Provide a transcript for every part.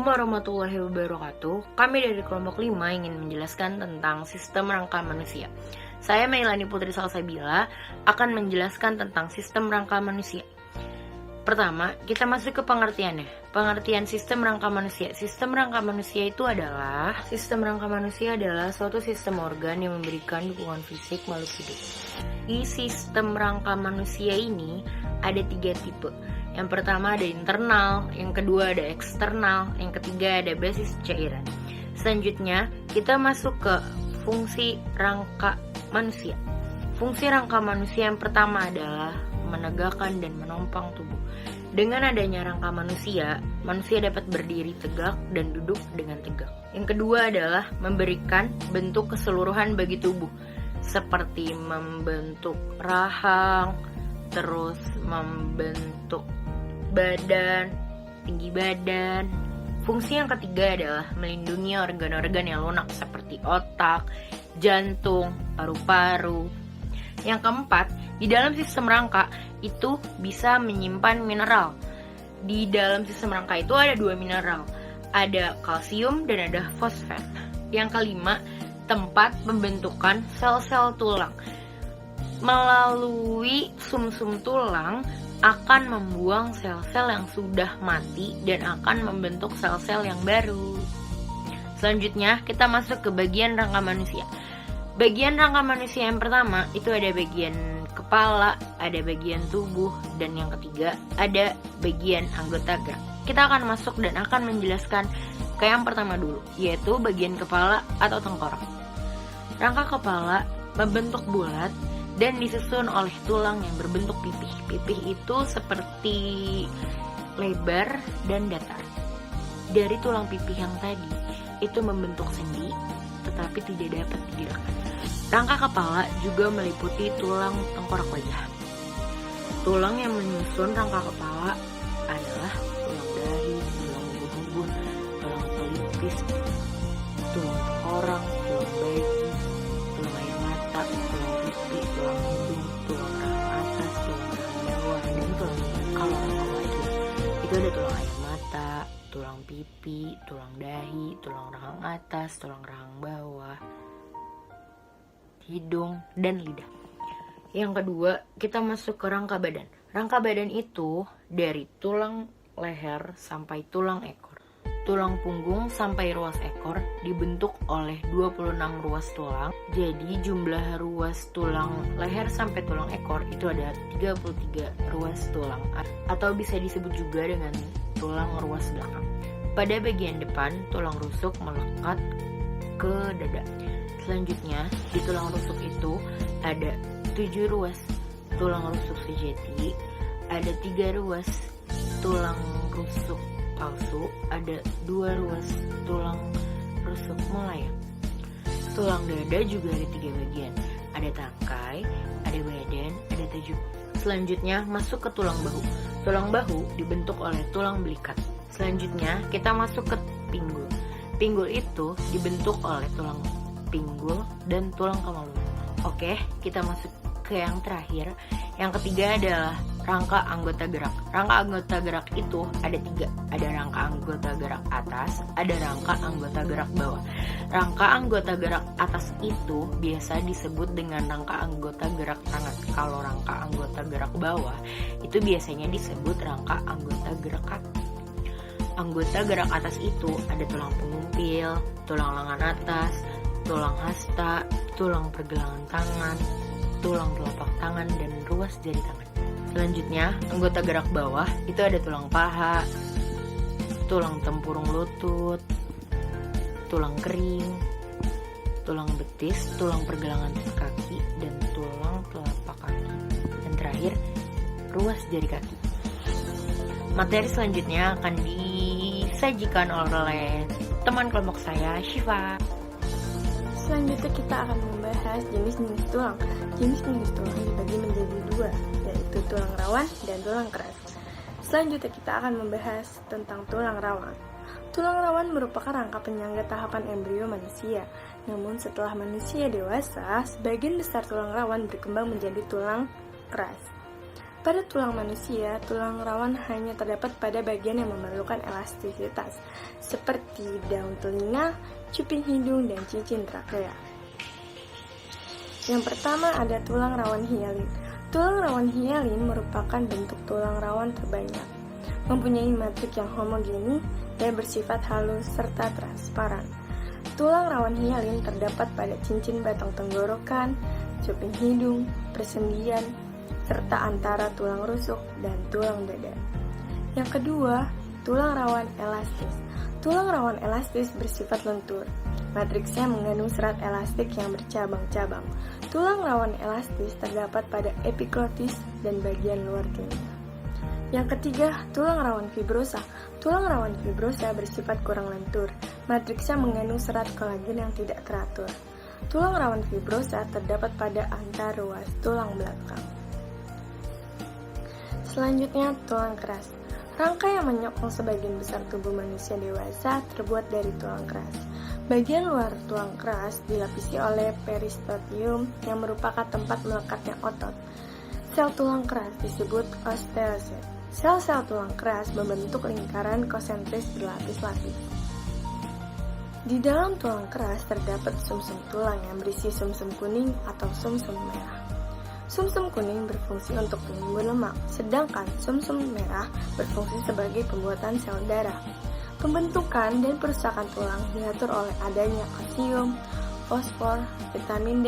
Assalamualaikum warahmatullahi wabarakatuh. Kami dari kelompok 5 ingin menjelaskan tentang sistem rangka manusia. Saya Meilani Putri Salsabila akan menjelaskan tentang sistem rangka manusia. Pertama, kita masuk ke pengertiannya. Pengertian sistem rangka manusia. Sistem rangka manusia adalah suatu sistem organ yang memberikan dukungan fisik makhluk hidup. Di sistem rangka manusia ini ada 3 tipe. Yang pertama ada internal, yang kedua ada eksternal, yang ketiga ada basis cairan. Selanjutnya, kita masuk ke fungsi rangka manusia. Fungsi rangka manusia yang pertama adalah menegakkan dan menopang tubuh. Dengan adanya rangka manusia dapat berdiri tegak dan duduk dengan tegak. Yang kedua adalah memberikan bentuk keseluruhan bagi tubuh, seperti membentuk rahang, terus membentuk badan, tinggi badan. Fungsi yang ketiga adalah melindungi organ-organ yang lunak seperti otak, jantung, paru-paru. Yang keempat, di dalam sistem rangka itu bisa menyimpan mineral. Di dalam sistem rangka itu ada 2 mineral, ada kalsium dan ada fosfat. Yang kelima, tempat pembentukan sel-sel tulang. Melalui sumsum tulang akan membuang sel-sel yang sudah mati dan akan membentuk sel-sel yang baru. Selanjutnya, kita masuk ke bagian rangka manusia. Bagian rangka manusia yang pertama itu ada bagian kepala, ada bagian tubuh, dan yang ketiga ada bagian anggota gerak. Kita akan masuk dan akan menjelaskan ke yang pertama dulu, yaitu bagian kepala atau tengkorak. Rangka kepala membentuk bulat dan disusun oleh tulang yang berbentuk pipih. Pipih itu seperti lebar dan datar. Dari tulang pipih yang tadi, itu membentuk sendi, tetapi tidak dapat digerakkan. Rangka kepala juga meliputi tulang tengkorak wajah. Tulang yang menyusun rangka kepala adalah tulang dahi, tulang ubun-ubun, tulang pelipis, tulang tengkorak, tulang bagi, tulang air mata, tulang pipi, tulang hidung, tulang rahang atas, tulang rahang bawah, dan tulang kalau rangka wajah itu ada tulang air mata, tulang pipi, tulang dahi, tulang rahang atas, tulang rahang bawah, hidung, dan lidah. Yang kedua, kita masuk ke rangka badan. Rangka badan itu dari tulang leher sampai tulang ekor. Tulang punggung sampai ruas ekor dibentuk oleh 26 ruas tulang. Jadi jumlah ruas tulang leher sampai tulang ekor itu ada 33 ruas tulang, atau bisa disebut juga dengan tulang ruas belakang. Pada bagian depan, tulang rusuk melekat ke dada. Selanjutnya, di tulang rusuk itu ada 7 ruas tulang rusuk sejati, ada 3 ruas tulang rusuk palsu, ada 2 ruas tulang rusuk melayang. Tulang dada juga ada 3 bagian, ada tangkai, ada badan, ada tajuk. Selanjutnya masuk ke tulang bahu. Tulang bahu dibentuk oleh tulang belikat. Selanjutnya kita masuk ke pinggul. Pinggul itu dibentuk oleh tulang pinggul dan tulang kemaluan. Oke, kita masuk ke yang terakhir. Yang ketiga adalah rangka anggota gerak. Rangka anggota gerak itu ada 3. Ada rangka anggota gerak atas, ada rangka anggota gerak bawah. Rangka anggota gerak atas itu biasa disebut dengan rangka anggota gerak tangan. Kalau rangka anggota gerak bawah itu biasanya disebut rangka anggota gerak kaki. Anggota gerak atas itu ada tulang pengumpil, tulang lengan atas, tulang hasta, tulang pergelangan tangan, tulang telapak tangan, dan ruas jari tangan. Selanjutnya, anggota gerak bawah itu ada tulang paha, tulang tempurung lutut, tulang kering, tulang betis, tulang pergelangan kaki, dan tulang telapak kaki. Dan terakhir, ruas jari kaki. Materi selanjutnya akan disajikan oleh teman kelompok saya, Syifa. Selanjutnya kita akan membahas jenis-jenis tulang. Jenis-jenis tulang dibagi menjadi 2, yaitu tulang rawan dan tulang keras. Selanjutnya kita akan membahas tentang tulang rawan. Tulang rawan merupakan rangka penyangga tahapan embrio manusia. Namun setelah manusia dewasa, sebagian besar tulang rawan berkembang menjadi tulang keras. Pada tulang manusia, tulang rawan hanya terdapat pada bagian yang memerlukan elastisitas, seperti daun telinga, cuping hidung, dan cincin trakea. Yang pertama ada tulang rawan hialin. Tulang rawan hialin merupakan bentuk tulang rawan terbanyak, mempunyai matrik yang homogeni dan bersifat halus serta transparan. Tulang rawan hialin terdapat pada cincin batang tenggorokan, cuping hidung, persendian, serta antara tulang rusuk dan tulang dada. Yang kedua, tulang rawan elastis. Tulang rawan elastis bersifat lentur. Matriksnya mengandung serat elastik yang bercabang-cabang. Tulang rawan elastis terdapat pada epiglotis dan bagian luar telinga. Yang ketiga, tulang rawan fibrosa. Tulang rawan fibrosa bersifat kurang lentur. Matriksnya mengandung serat kolagen yang tidak teratur. Tulang rawan fibrosa terdapat pada antar ruas tulang belakang. Selanjutnya, tulang keras. Rangka yang menyokong sebagian besar tubuh manusia dewasa terbuat dari tulang keras. Bagian luar tulang keras dilapisi oleh peristotium yang merupakan tempat melekatnya otot. Sel tulang keras disebut osteosit. Sel-sel tulang keras membentuk lingkaran konsentris berlapis-lapis. Di dalam tulang keras terdapat sumsum tulang yang berisi sumsum kuning atau sumsum merah. Sumsum kuning berfungsi untuk penimbun lemak, sedangkan sumsum merah berfungsi sebagai pembuatan sel darah. Pembentukan dan perusakan tulang diatur oleh adanya kalsium, fosfor, vitamin D,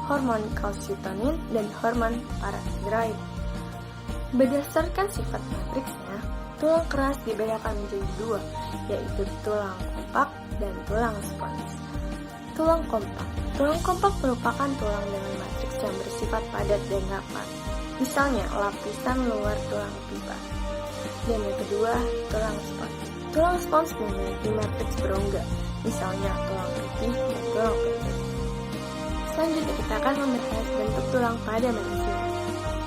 hormon kalsitonin, dan hormon paratiroid. Berdasarkan sifat matriksnya, tulang keras dibedakan menjadi dua, yaitu tulang kompak dan tulang spons. Tulang kompak. Tulang kompak merupakan tulang dengan matriks yang bersifat padat dan rapat, misalnya lapisan luar tulang pipa. Dan yang kedua, tulang spons. Tulang spons memiliki matriks berongga, misalnya tulang pipih dan tulang pendek. Selanjutnya kita akan membahas bentuk tulang pada manusia.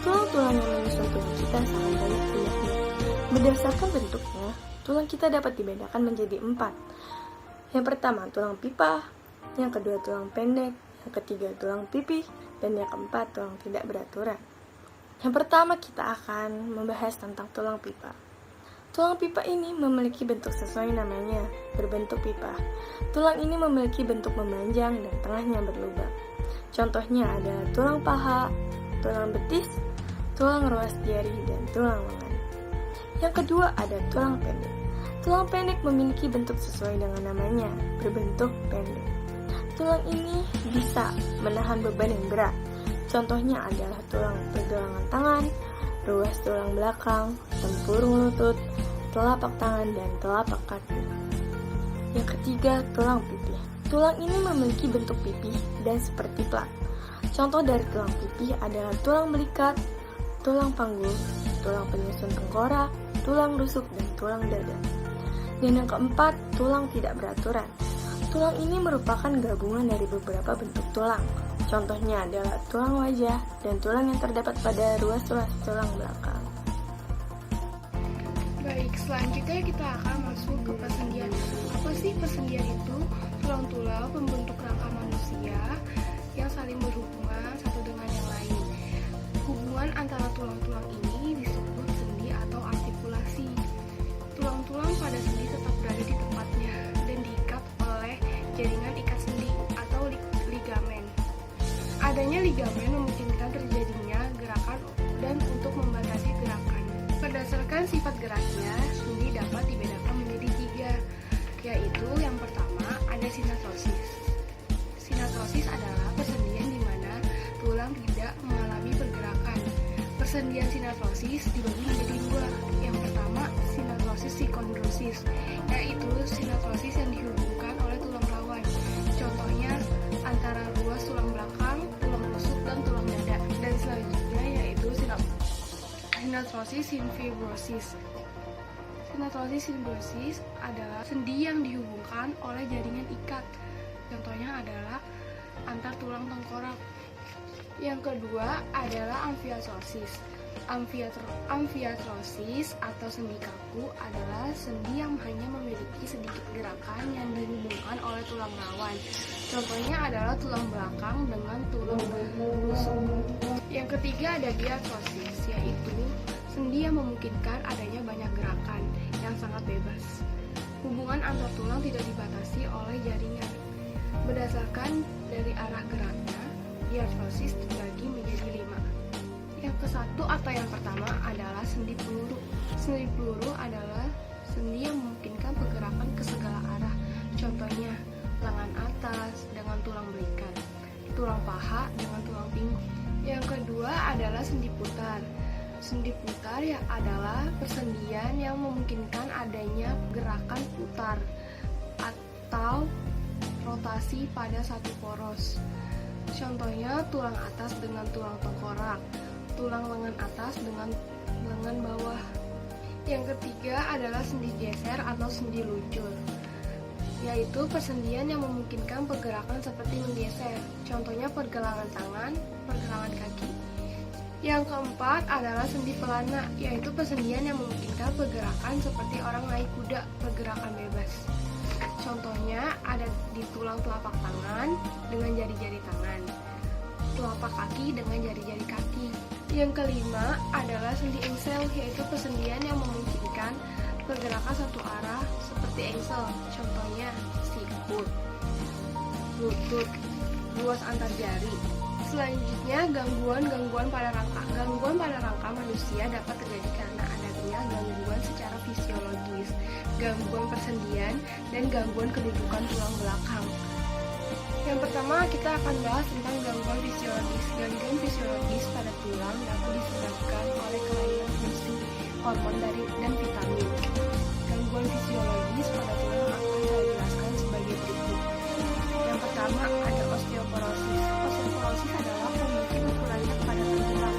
Tulang-tulang yang menyusun tubuh kita sangat banyak jenisnya. Berdasarkan bentuknya, tulang kita dapat dibedakan menjadi 4. Yang pertama, tulang pipa. Yang kedua, tulang pendek. Yang ketiga, tulang pipih. Dan yang keempat, tulang tidak beraturan. Yang pertama, kita akan membahas tentang tulang pipa. Tulang pipa ini memiliki bentuk sesuai namanya, berbentuk pipa. Tulang ini memiliki bentuk memanjang dan tengahnya berlubang. Contohnya adalah tulang paha, tulang betis, tulang ruas jari, dan tulang lengan. Yang kedua ada tulang pendek. Tulang pendek memiliki bentuk sesuai dengan namanya, berbentuk pendek. Tulang ini bisa menahan beban yang berat. Contohnya adalah tulang pergelangan tangan, ruas tulang belakang, tempurung lutut, telapak tangan, dan telapak kaki. Yang ketiga, tulang pipih. Tulang ini memiliki bentuk pipih dan seperti plat. Contoh dari tulang pipih adalah tulang belikat, tulang panggul, tulang penyusun tengkorak, tulang rusuk, dan tulang dada. Dan yang keempat, tulang tidak beraturan. Tulang ini merupakan gabungan dari beberapa bentuk tulang. Contohnya adalah tulang wajah dan tulang yang terdapat pada ruas-ruas tulang belakang. Baik, selanjutnya kita akan masuk ke persendian. Apa sih persendian itu? Tulang-tulang pembentuk rangka manusia yang saling berhubungan satu dengan yang lain. Hubungan antara tulang-tulang ini disebut sendi atau artikulasi. Tulang-tulang pada sendi tetap berada di tempatnya dan diikat oleh jaringan ikat sendi atau ligamen. Adanya ligamen memungkinkan terjadinya gerakan dan untuk membatasi gerakan. Berdasarkan sifat geraknya, sendi dapat dibedakan menjadi 3, yaitu yang pertama ada sinatosis. Sinatosis adalah persendian di mana tulang tidak mengalami pergerakan. Persendian sinatosis dibagi menjadi 2. Yang pertama, sinatosis sikondrosis, yaitu sinatosis yang dihubungkan oleh tulang rawan. Contohnya antara ruas tulang belakang, tulang rusuk, dan tulang dada. Dan selanjutnya yaitu sinatosis sinfibrosis. Sinatosis sinfibrosis adalah sendi yang dihubungkan oleh jaringan ikat. Contohnya adalah antar tulang tengkorak. Yang kedua adalah amfiososis. Amfiartrosis atau sendi kaku adalah sendi yang hanya memiliki sedikit gerakan yang dihubungkan oleh tulang rawan. Contohnya adalah tulang belakang dengan tulang rusuk. Yang ketiga ada diartrosis, yaitu sendi yang memungkinkan adanya banyak gerakan yang sangat bebas. Hubungan antar tulang tidak dibatasi oleh jaringan. Berdasarkan dari arah geraknya, diartrosis terbagi menjadi 5. Yang ke-1 atau yang pertama adalah sendi peluru. Sendi peluru adalah sendi yang memungkinkan pergerakan ke segala arah. Contohnya, lengan atas dengan tulang belikat, tulang paha dengan tulang pinggul. Yang kedua adalah sendi putar. Sendi putar ya adalah persendian yang memungkinkan adanya gerakan putar atau rotasi pada satu poros. Contohnya tulang atas dengan tulang tengkorak, tulang lengan atas dengan lengan bawah. Yang ketiga adalah sendi geser atau sendi luncur, yaitu persendian yang memungkinkan pergerakan seperti menggeser. Contohnya pergelangan tangan, pergelangan kaki. Yang keempat adalah sendi pelana, yaitu persendian yang memungkinkan pergerakan seperti orang naik kuda, pergerakan bebas. Contohnya ada di tulang telapak tangan dengan jari-jari tangan, telapak kaki dengan jari-jari kaki. Yang kelima adalah sendi engsel, yaitu persendian yang memungkinkan pergerakan satu arah seperti engsel. Contohnya sikut, lutut, ruas antar jari. Selanjutnya gangguan pada rangka. Gangguan pada rangka manusia dapat terjadi karena adanya gangguan secara fisiologis, gangguan persendian, dan gangguan kedudukan tulang belakang. Yang pertama kita akan bahas tentang gangguan fisiologis. Gangguan fisiologis pada tulang dapat disebabkan oleh kelainan fungsi hormon dan vitamin. Gangguan fisiologis pada tulang akan saya jelaskan sebagai berikut. Yang pertama ada osteoporosis. Osteoporosis adalah pemicu ukurannya kepadatan tulang.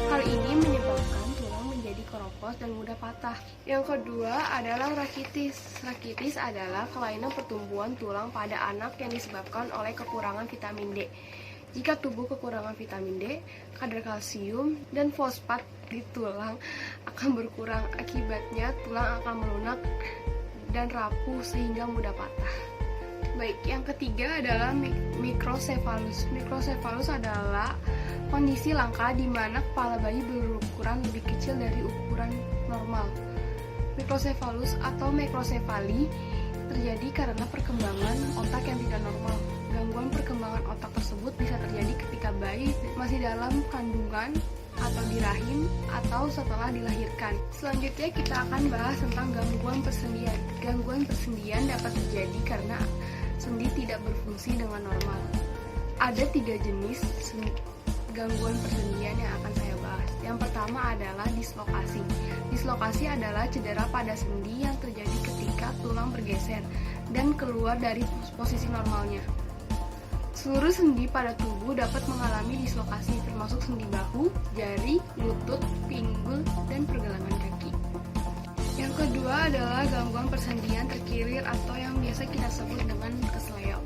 Hal ini menyebabkan tulang menjadi keropos dan mudah patah. Yang kedua adalah rakitis. Rakitis adalah kelainan pertumbuhan tulang pada anak yang disebabkan oleh kekurangan vitamin D. Jika tubuh kekurangan vitamin D, kadar kalsium dan fosfat di tulang akan berkurang. Akibatnya tulang akan melunak dan rapuh sehingga mudah patah. Baik, yang ketiga adalah mikrosefalus. Mikrosefalus adalah kondisi langka di mana kepala bayi berukuran lebih kecil dari ukuran normal. Mikrosefalus atau makrosefali terjadi karena perkembangan otak yang tidak normal. Gangguan perkembangan otak tersebut bisa terjadi ketika bayi masih dalam kandungan atau di rahim atau setelah dilahirkan. Selanjutnya kita akan bahas tentang gangguan persendian. Gangguan persendian dapat terjadi karena sendi tidak berfungsi dengan normal. Ada 3 jenis gangguan persendian yang akan saya bahas. Yang pertama adalah dislokasi. Dislokasi adalah cedera pada sendi yang terjadi ketika tulang bergeser dan keluar dari posisi normalnya. Seluruh sendi pada tubuh dapat mengalami dislokasi, termasuk sendi bahu, jari, lutut, pinggul, dan pergelangan kaki. Yang kedua adalah gangguan persendian terkilir atau yang biasa kita sebut dengan kesleo.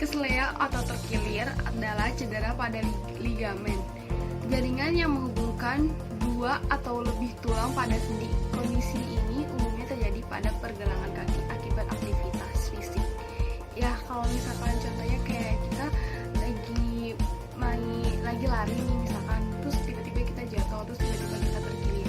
Kesleo atau terkilir adalah cedera pada ligamen, jaringan yang menghubungkan 2 atau lebih tulang pada sendi. Kondisi ini umumnya terjadi pada pergelangan kaki akibat aktivitas fisik. Ya, kalau misalkan contohnya kayak kita lagi lari nih misalkan, terus tiba-tiba kita jatuh, terus tiba-tiba kita terkilir.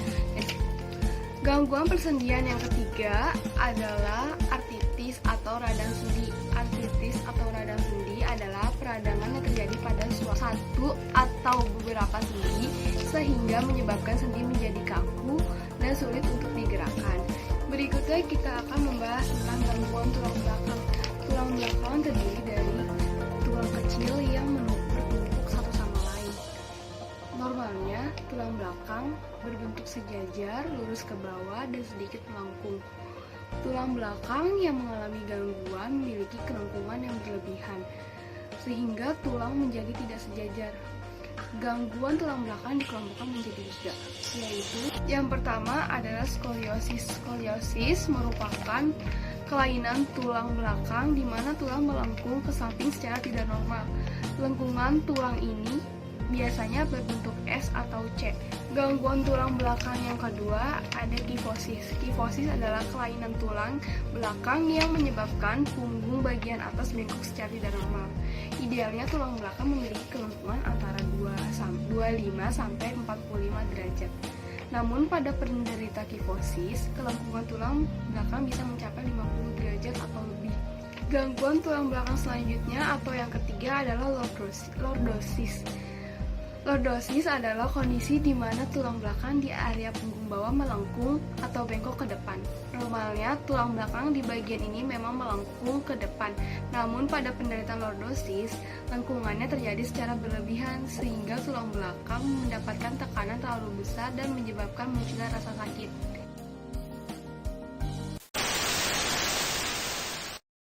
Gangguan persendian yang ketiga adalah artritis atau radang sendi. Artritis atau radang sendi adalah peradangan yang terjadi pada satu atau beberapa sendi sehingga menyebabkan sendi menjadi kaku dan sulit untuk digerakkan. Berikutnya kita akan membahas tentang gangguan tulang belakang. Tulang belakang terdiri dari tulang kecil yang bertumpuk satu sama lain. Normalnya, tulang belakang berbentuk sejajar, lurus ke bawah, dan sedikit melengkung. Tulang belakang yang mengalami gangguan memiliki kelengkungan yang berlebihan, sehingga tulang menjadi tidak sejajar. Gangguan tulang belakang dikelompokkan menjadi 3, yaitu yang pertama adalah skoliosis. Skoliosis merupakan kelainan tulang belakang di mana tulang melengkung ke samping secara tidak normal. Lengkungan tulang ini biasanya berbentuk S atau C. Gangguan tulang belakang yang kedua ada kifosis. Kifosis adalah kelainan tulang belakang yang menyebabkan punggung bagian atas bengkok secara tidak normal. Idealnya tulang belakang memiliki kelengkungan antara 25 sampai 45 derajat. Namun pada penderita kifosis, kelengkungan tulang belakang bisa mencapai 50 derajat atau lebih. Gangguan tulang belakang selanjutnya atau yang ketiga adalah lordosis. Lordosis adalah kondisi di mana tulang belakang di area punggung bawah melengkung atau bengkok ke depan. Normalnya tulang belakang di bagian ini memang melengkung ke depan, namun pada penderita lordosis, lengkungannya terjadi secara berlebihan sehingga tulang belakang mendapatkan tekanan terlalu besar dan menyebabkan munculnya rasa sakit.